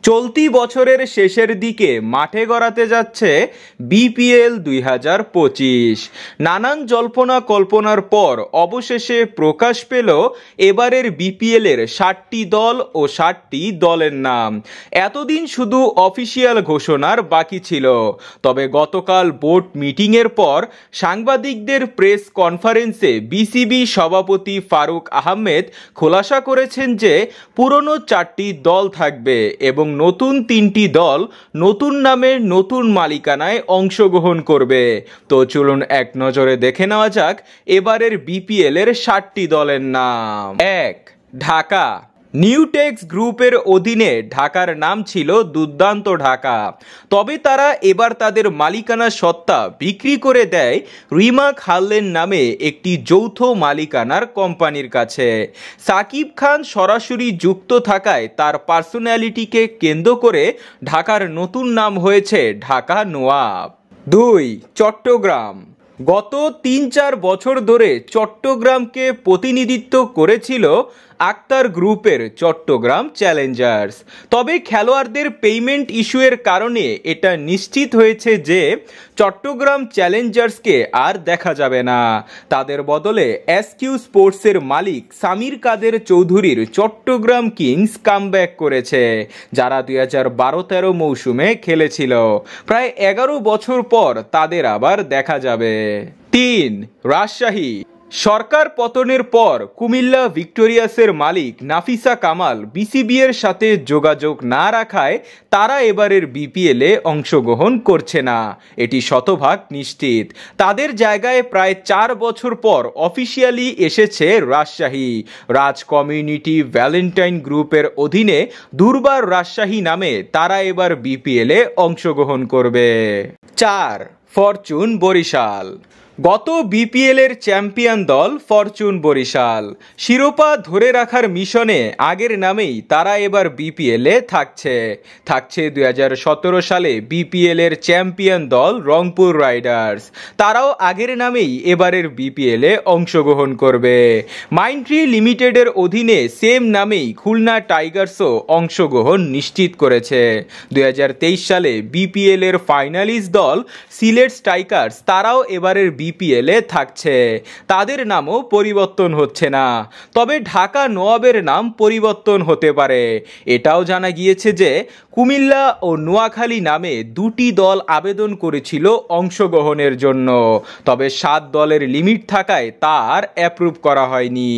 চলতি বছরের শেষের দিকে মাঠে গড়াতে যাচ্ছে বিপিএল 2025। নানান জল্পনা কল্পনার পর অবশেষে প্রকাশ পেল এবারের বিপিএলের 60টি দল ও 60টি দলের নাম। এতদিন শুধু অফিসিয়াল ঘোষণার বাকি ছিল, তবে গতকাল বোর্ড মিটিংয়ের পর সাংবাদিকদের প্রেস কনফারেন্সে বিসিবি সভাপতি ফারুক আহমেদ খোলাসা করেছেন যে পুরনো 4টি দল থাকবে এবং নতুন 3টি দল নতুন নামে নতুন মালিকানায় অংশগ্রহণ করবে। তো চলুন এক নজরে দেখে নেওয়া যাক এবারের বিপিএল এর 60টি দলের নাম। 1. ঢাকা। নিউটেক্স গ্রুপের অধীনে ঢাকার নাম ছিল দুর্দান্ত ঢাকা, তবে তারা এবার তাদের মালিকানা সত্তা বিক্রি করে দেয় রিমা খাল্লেন নামে একটি যৌথ মালিকানার কোম্পানির কাছে। সাকিব খান সরাসরি যুক্ত থাকায় তার পার্সোনালিটিকে কেন্দ্র করে ঢাকার নতুন নাম হয়েছে ঢাকা নওয়াব। 2. চট্টগ্রাম। গত 3-4 বছর ধরে চট্টগ্রামকে প্রতিনিধিত্ব করেছিল আক্তার গ্রুপের চট্টগ্রাম চ্যালেঞ্জার্স, তবে খেলোয়াড়দের পেমেন্ট ইস্যুয়ের কারণে এটা নিশ্চিত হয়েছে যে চট্টগ্রাম চ্যালেঞ্জার্সকে আর দেখা যাবে না। তাদের বদলে এসকিউ স্পোর্টসের মালিক সামির কাদের চৌধুরীর চট্টগ্রাম কিংস কামব্যাক করেছে, যারা 2012-13 মৌসুমে খেলেছিল। প্রায় 11 বছর পর তাদের আবার দেখা যাবে। 3. রাজশাহী। সরকার পতনের পর কুমিল্লা ভিক্টোরিয়াসের মালিক নাফিসা কামাল বিসিবি এর সাথে যোগাযোগ না রাখায় তারা এবারের বিপিএলে অংশগ্রহণ করছে না, এটি শতভাগ নিশ্চিত। তাদের জায়গায় প্রায় 4 বছর পর অফিসিয়ালি এসেছে রাজশাহী। রাজ কমিউনিটি ভ্যালেন্টাইন গ্রুপের অধীনে দুর্বার রাজশাহী নামে তারা এবার বিপিএলে অংশগ্রহণ করবে। 4. ফরচুন বরিশাল। গত বিপিএল এর চ্যাম্পিয়ন দল ফরচুন বরিশাল শিরোপা ধরে রাখার মিশনে আগের নামেই তারা এবার বিপিএল এ থাকছে 2017 সালে বিপিএল এর চ্যাম্পিয়ন দল রংপুর রাইডার্স, তারাও আগের নামেই এবারের বিপিএল এ অংশগ্রহণ করবে। মাইন্ডট্রি লিমিটেডের অধীনে সেম নামেই খুলনা টাইগার্সও অংশগ্রহণ নিশ্চিত করেছে। 2023 সালে বিপিএল এর ফাইনালিস্ট দল সিলেট স্ট্রাইকার্স, তারাও এবারের বিপিএল এ থাকছে, তাদের নামও পরিবর্তন হচ্ছে না, তবে ঢাকা নওয়াবের নাম পরিবর্তন হতে পারে। এটাও জানা গিয়েছে যে কুমিল্লা ও নোয়াখালী নামে 2টি দল আবেদন করেছিল অংশগ্রহণের জন্য, তবে 7 দলের লিমিট থাকায় তা আর অ্যাপ্রুভ করা হয়নি।